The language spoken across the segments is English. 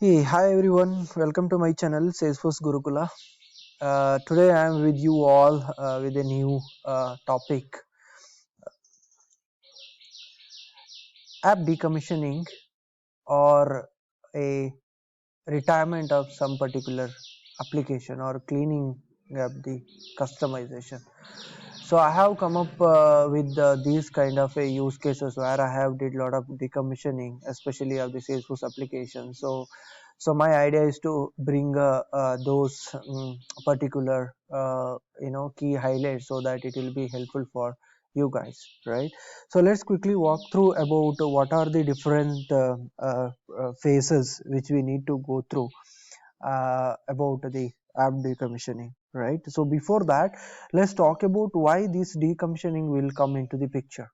Hey, hi everyone. Welcome to my channel Salesforce Gurukula. Today I am with you all with a new topic: app decommissioning or a retirement of some particular application or cleaning up the customization. So I have come up with these kind of use cases where I have did lot of decommissioning, especially of the Salesforce application. So my idea is to bring those particular key highlights so that it will be helpful for you guys, right? So let's quickly walk through about what are the different phases which we need to go through about the app decommissioning, right? So before that, let's talk about why this decommissioning will come into the picture.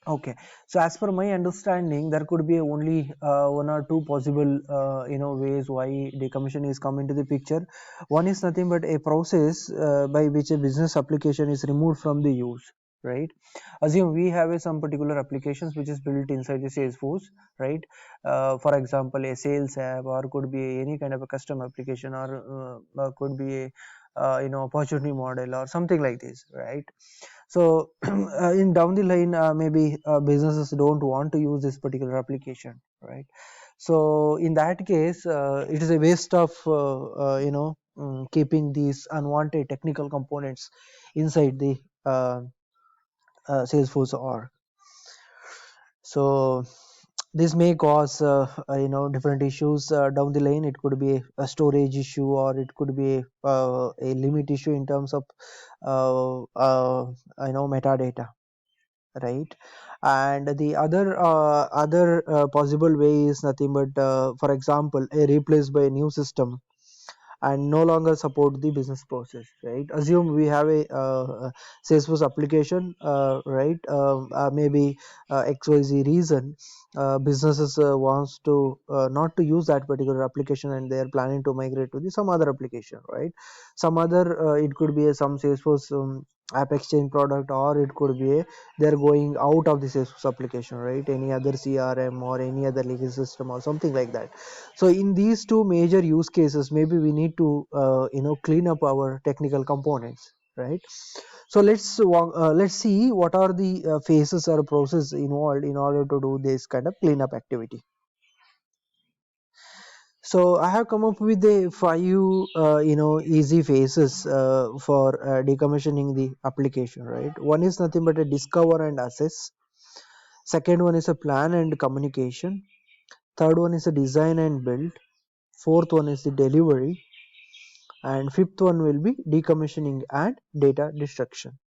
Okay, so as per my understanding, there could be only one or two possible ways why decommission is come into the picture. One is nothing but a process by which a business application is removed from the use, right? Assume we have some particular applications which is built inside the Salesforce, right? For example, a sales app, or could be any kind of a custom application, or could be a opportunity model or something like this, right? So in down the line, maybe businesses don't want to use this particular application, right? So in that case, it is a waste of keeping these unwanted technical components inside the Salesforce org. So this may cause different issues down the line. It could be a storage issue, or it could be a limit issue in terms of metadata, right? And the other possible way is nothing but, for example, a replaced by a new system and no longer support the business process, right? Assume we have a Salesforce application, right? Maybe XYZ reason, businesses wants to not to use that particular application, and they are planning to migrate to the some other application, right? Some other, it could be some Salesforce app exchange product, or it could be they're going out of the Salesforce application, right? Any other CRM or any other legacy system or something like that. So in these two major use cases, maybe we need to clean up our technical components, right? So let's see what are the phases or process involved in order to do this kind of cleanup activity. So I have come up with the five easy phases for decommissioning the application, right? One is nothing but a discover and assess. Second one is a plan and communication. Third one is a design and build. Fourth one is the delivery, and fifth one will be decommissioning and data destruction.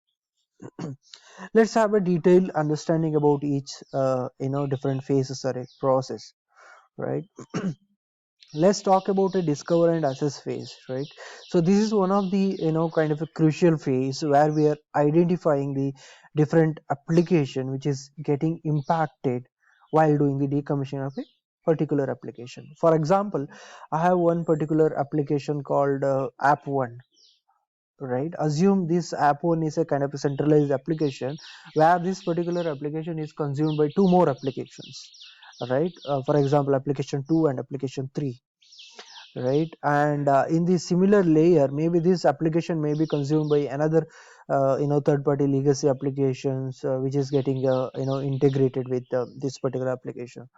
Let's have a detailed understanding about each different phases or a process, right? Let's talk about a discover and assess phase, right? So this is one of the kind of a crucial phase where we are identifying the different application which is getting impacted while doing the decommissioning of a particular application. For example, I have one particular application called app1, right? Assume this app1 is a kind of a centralized application where this particular application is consumed by two more applications, right? For example, application 2 and application 3, right? And in the similar layer, maybe this application may be consumed by another third party legacy applications, which is getting integrated with this particular application.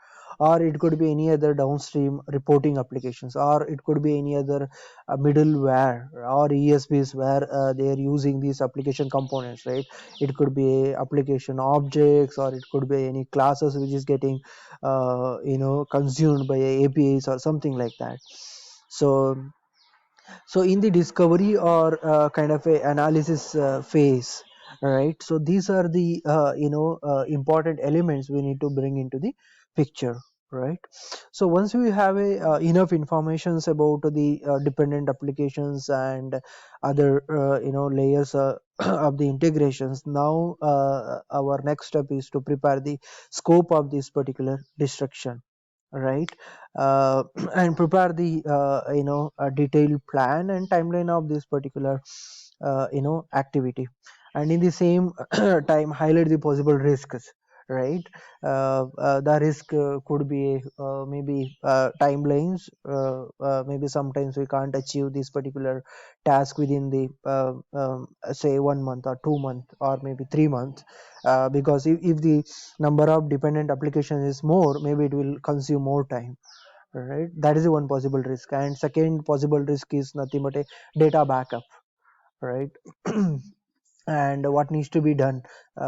Or it could be any other downstream reporting applications, or it could be any other middleware or ESPs where they are using these application components, right? It could be application objects, or it could be any classes which is getting consumed by APIs or something like that. So so in the discovery or kind of a analysis phase, right? So these are the important elements we need to bring into the picture, right? So once we have enough informations about the dependent applications and other layers of the integrations, now our next step is to prepare the scope of this particular destruction, right? And prepare the a detailed plan and timeline of this particular activity, and in the same time highlight the possible risks, right? The risk could be maybe timelines. Maybe sometimes we can't achieve this particular task within the say 1 month or 2 month or maybe 3 months, because if the number of dependent applications is more, maybe it will consume more time, right? That is the one possible risk. And second possible risk is nothing but a data backup, right? And what needs to be done,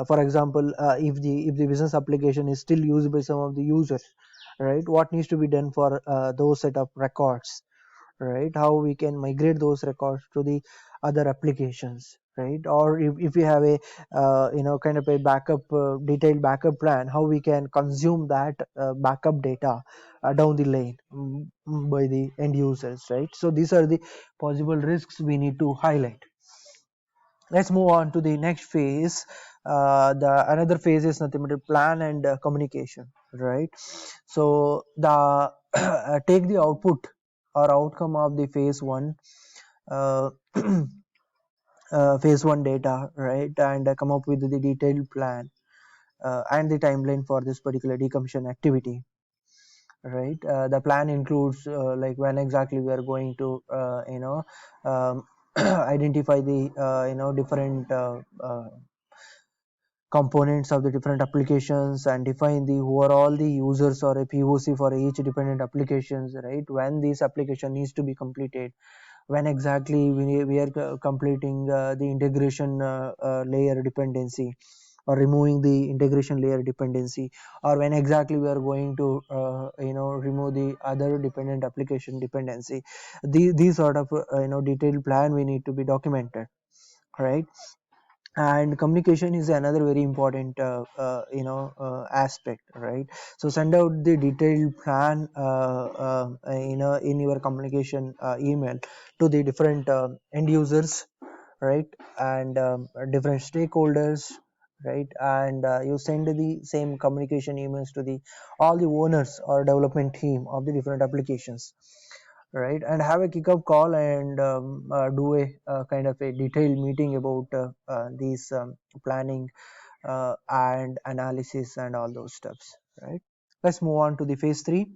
for example, if the business application is still used by some of the users, right? What needs to be done for those set of records, right? How we can migrate those records to the other applications, right? Or if we have a kind of a backup, detailed backup plan, how we can consume that backup data down the lane, by the end users, right? So these are the possible risks we need to highlight. Let's move on to the next phase. The another phase is nothing but plan and communication, right? So the take the output or outcome of the phase one, uh, phase one data, right? And come up with the detailed plan and the timeline for this particular decommission activity, right? The plan includes like when exactly we are going to identify the different components of the different applications, and define the who are all the users or a POC for each dependent applications, right? When this application needs to be completed, when exactly we are completing the integration layer dependency, or removing the integration layer dependency, or when exactly we are going to remove the other dependent application dependency. These sort of detailed plan we need to be documented, right? And communication is another very important aspect, right? So send out the detailed plan in your communication email to the different end users, right? And different stakeholders, right? And you send the same communication emails to the all the owners or development team of the different applications, right? And have a kickoff call, and do a kind of a detailed meeting about these planning and analysis and all those steps, right? Let's move on to the phase 3.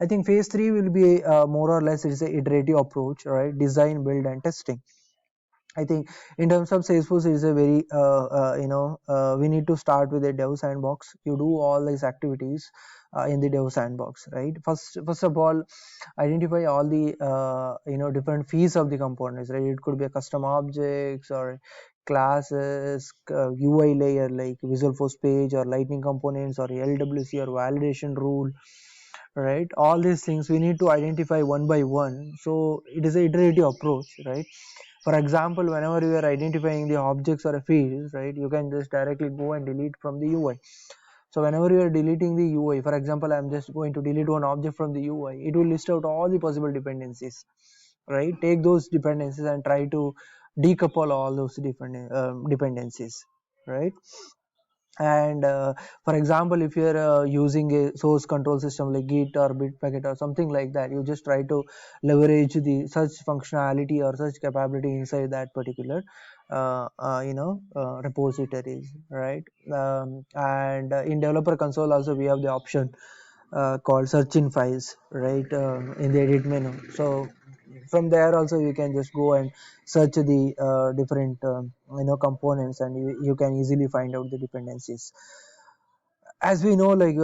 I think phase 3 will be more or less it's a iterative approach, right? Design, build and testing. I think in terms of Salesforce, it is a very we need to start with a dev sandbox. You do all these activities in the dev sandbox, right? First of all, identify all the different fees of the components, right? It could be a custom objects or classes, UI layer like Visual Force page or Lightning components or LWC or validation rule, right? All these things we need to identify one by one. So it is a iterative approach, right? For example, whenever you are identifying the objects or a field, right, you can just directly go and delete from the UI. So whenever you are deleting the UI, for example, I'm just going to delete one object from the UI, it will list out all the possible dependencies, right? Take those dependencies and try to decouple all those different dependencies, right? And for example, if you're using a source control system like Git or Bitbucket or something like that, you just try to leverage the such functionality or such capability inside that particular repositories, right? And in developer console also we have the option called search in files, right? In the edit menu. So from there also you can just go and search the different components, and you can easily find out the dependencies. As we know, like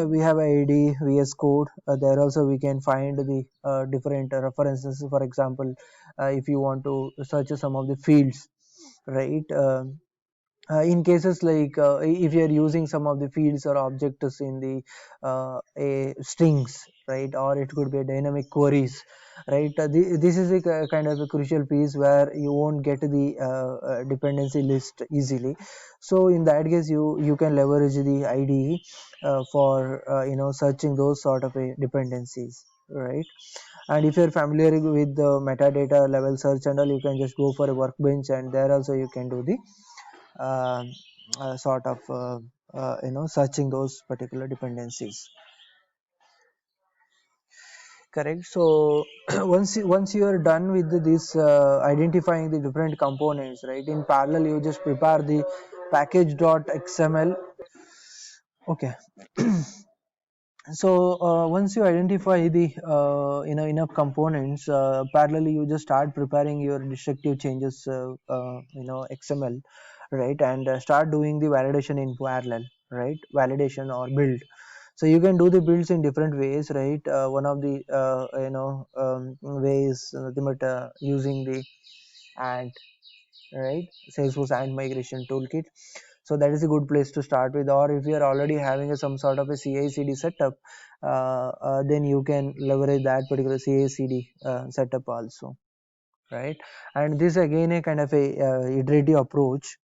we have IDE, VS Code. There also we can find the different references. For example, if you want to search some of the fields, right? In cases like if you are using some of the fields or objects in the a strings, right? Or it could be a dynamic queries, right? This is a kind of a crucial piece where you won't get the dependency list easily. So in that case, you can leverage the IDE for searching those sort of dependencies, right? And if you're familiar with the metadata level search and all, you can just go for a workbench, and there also you can do the sort of searching those particular dependencies, correct? So once you are done with this identifying the different components, right, in parallel you just prepare the package.xml Okay. So once you identify the enough components, parallelly you just start preparing your destructive changes, XML, right, and start doing the validation in parallel, right, validation or build. So you can do the builds in different ways, right. One of the ways, nothing but using the and right, Salesforce and migration toolkit. So that is a good place to start with. Or if you are already having some sort of a CI/CD setup, then you can leverage that particular CI/CD setup also, right. And this again a kind of a iterative approach,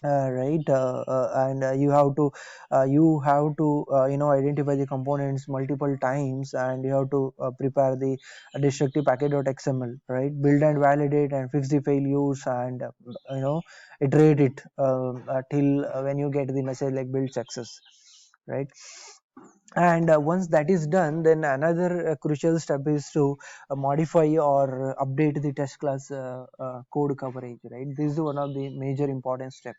right, and you have to identify the components multiple times, and you have to prepare the destructive package.xml, right, build and validate and fix the failures, and iterate it till when you get the message like build success, right. And once that is done, then another crucial step is to modify or update the test class code coverage, right. This is one of the major important step.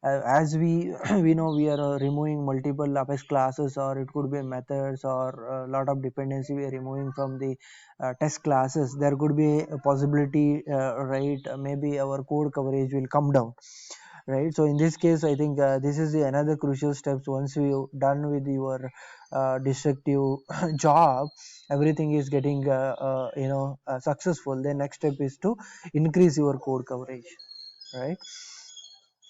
As we we know, we are removing multiple apex classes, or it could be methods, or a lot of dependency we are removing from the test classes. There could be a possibility, right, maybe our code coverage will come down, right. So in this case, I think this is the another crucial steps. Once you done with your destructive job, everything is getting successful, the next step is to increase your code coverage, right.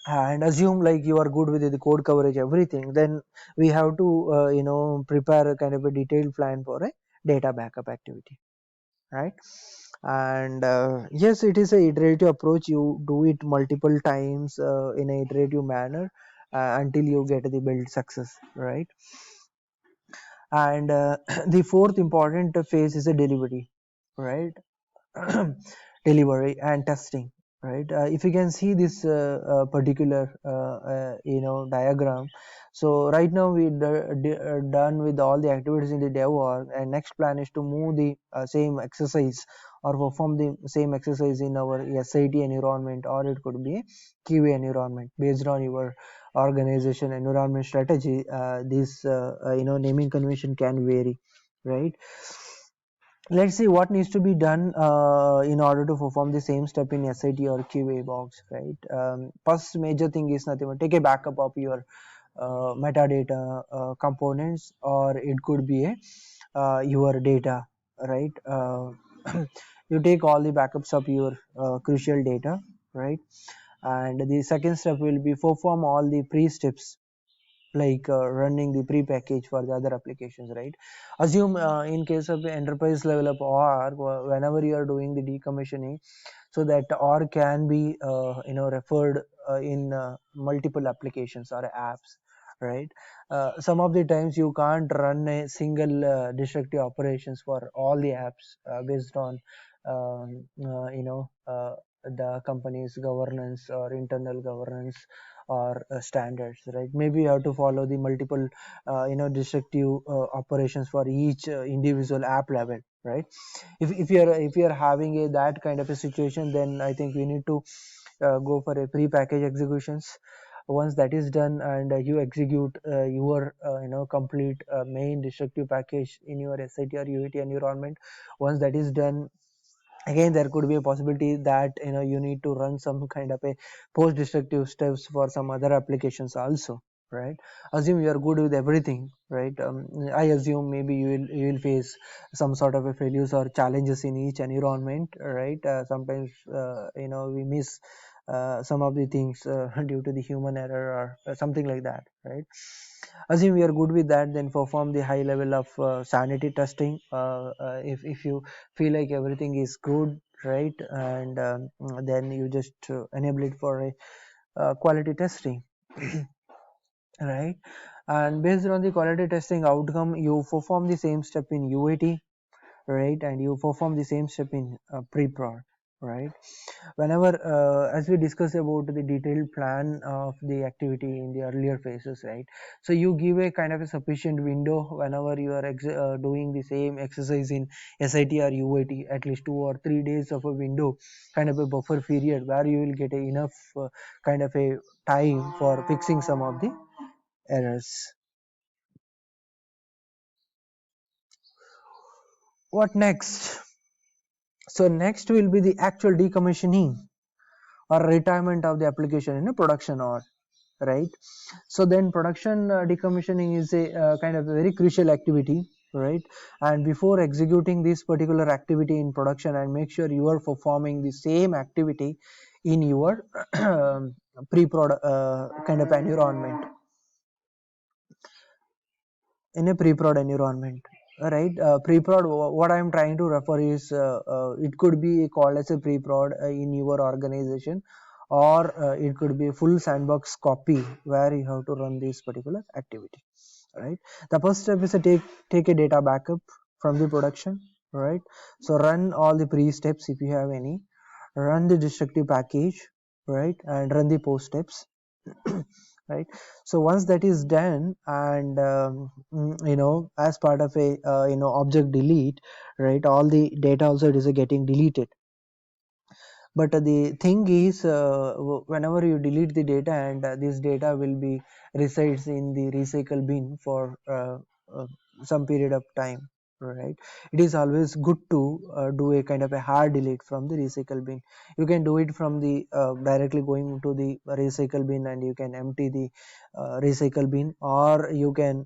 And assume like you are good with the code coverage everything, then we have to prepare a kind of a detailed plan for a data backup activity, right. And yes, it is a iterative approach. You do it multiple times in a iterative manner until you get the build success, right. And the fourth important phase is a delivery, right. Delivery and testing, right. If you can see this particular diagram. So right now we done with all the activities in the dev org, and next plan is to move the same exercise or perform the same exercise in our SIT environment, or it could be a QA environment based on your organization environment strategy. This naming convention can vary, right. Let's see what needs to be done in order to perform the same step in SIT or QA box, right. First major thing is nothing but take a backup of your metadata components, or it could be a your data, right. You take all the backups of your crucial data, right. And the second step will be perform all the pre steps, like running the pre-package for the other applications, right. Assume in case of the enterprise level of org, whenever you are doing the decommissioning, so that org can be referred in multiple applications or apps, right. Some of the times you can't run a single destructive operations for all the apps based on the company's governance or internal governance or standards, right. Maybe you have to follow the multiple destructive operations for each individual app level, right. If you're having that kind of a situation, then I think we need to go for a pre-package executions. Once that is done, and you execute your complete main destructive package in your SIT or UAT environment. Once that is done, again there could be a possibility that you need to run some kind of a post destructive steps for some other applications also, right. Assume you are good with everything, right. I assume maybe you will face some sort of a failures or challenges in each environment, right. Sometimes we miss some of the things due to the human error or something like that, right. Assume we are good with that, then perform the high level of sanity testing. If you feel like everything is good, right, and then you just enable it for a quality testing, right. And based on the quality testing outcome, you perform the same step in UAT, right, and you perform the same step in pre-prod, right. Whenever as we discuss about the detailed plan of the activity in the earlier phases, right. So you give a kind of a sufficient window whenever you are doing the same exercise in SIT or UAT, at least 2 or 3 days of a window, kind of a buffer period where you will get enough kind of a time for fixing some of the errors. What next? So next will be the actual decommissioning or retirement of the application in a production, or right. So then production decommissioning is a kind of a very crucial activity, right. And before executing this particular activity in production, and make sure you are performing the same activity in your pre-prod kind of environment, in a pre-prod environment, right. Pre-prod, what I am trying to refer is it could be called as a pre-prod in your organization, or it could be a full sandbox copy where you have to run this particular activity, right. The first step is to take a data backup from the production, right. So run all the pre steps if you have any, run the destructive package, right, and run the post steps. Right. So once that is done, and as part of a object delete, right, all the data also it is getting deleted. But the thing is, whenever you delete the data, and this data will be resides in the recycle bin for some period of time, right. It is always good to do a kind of a hard delete from the recycle bin. You can do it from the directly going to the recycle bin, and you can empty the recycle bin, or you can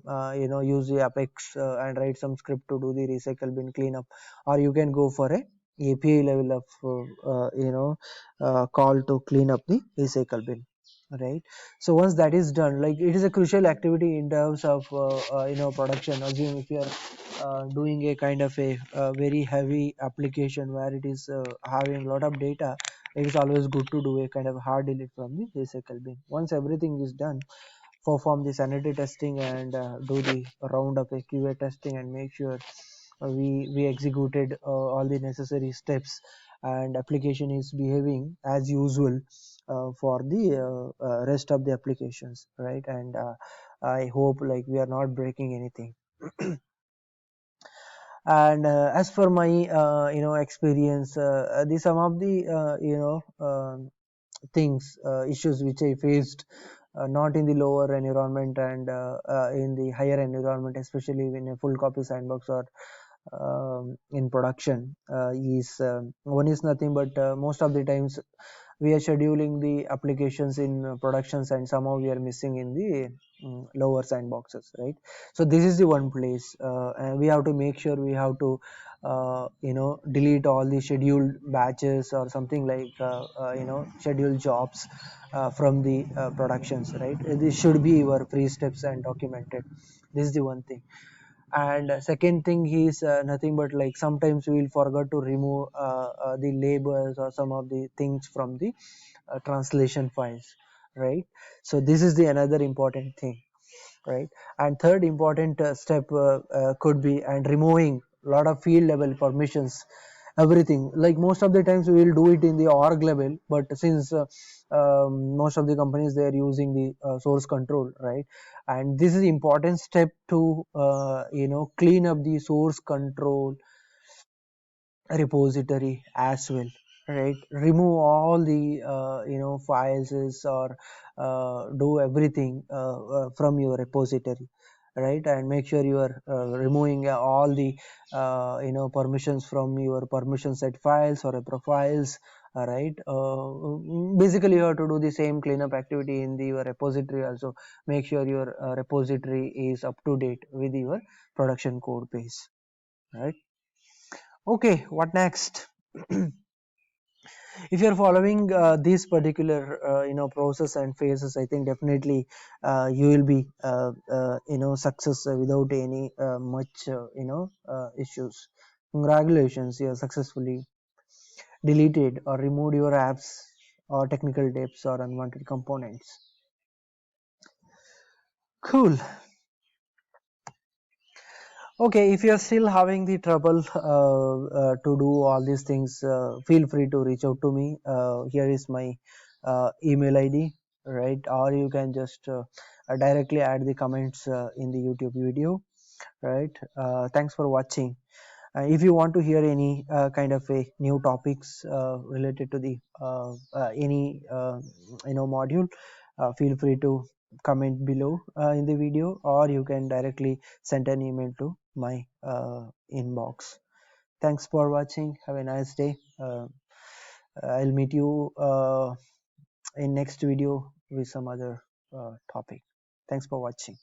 use the apex and write some script to do the recycle bin cleanup, or you can go for a API level of call to clean up the recycle bin, right. So once that is done, like, it is a crucial activity in terms of production. Assume if you are doing a kind of a very heavy application where it is having a lot of data, it is always good to do a kind of hard delete from the recycle bin. Once everything is done, perform the sanity testing, and do the round of a QA testing, and make sure we executed all the necessary steps, and application is behaving as usual for the rest of the applications, right. And I hope, like, we are not breaking anything. And as for my experience, the some of the things, issues which I faced, not in the lower environment, and in the higher environment, especially in a full copy sandbox, or in production, is one is nothing but, most of the times we are scheduling the applications in productions, and somehow we are missing in the lower sandboxes, right. So this is the one place, and we have to make sure we have to delete all the scheduled batches, or something like scheduled jobs from the productions, right. This should be your pre steps and documented. This is the one thing. And second thing is nothing but, like, sometimes we will forget to remove the labels or some of the things from the translation files, right. So this is the another important thing, right. And third important step could be and removing a lot of field level permissions, everything. Like, most of the times we will do it in the org level, but since most of the companies, they are using the source control, right. And this is the important step to clean up the source control repository as well, right. Remove all the files or do everything from your repository, right. And make sure you are removing all the permissions from your permission set files or profiles, right. Basically, you have to do the same cleanup activity in the your repository also. Make sure your repository is up to date with your production code base, right. Okay, what next? If you're following these particular process and phases, I think definitely you will be success without any much issues. Congratulations, you have successfully deleted or removed your apps or technical debts or unwanted components. Cool. Okay, if you're still having the trouble to do all these things, feel free to reach out to me. Here is my email ID, right? Or you can just directly add the comments in the YouTube video, right? Thanks for watching. If you want to hear any kind of a new topics related to the any module, feel free to comment below in the video, or you can directly send an email to my inbox. Thanks for watching. Have a nice day. I'll meet you in next video with some other topic. Thanks for watching.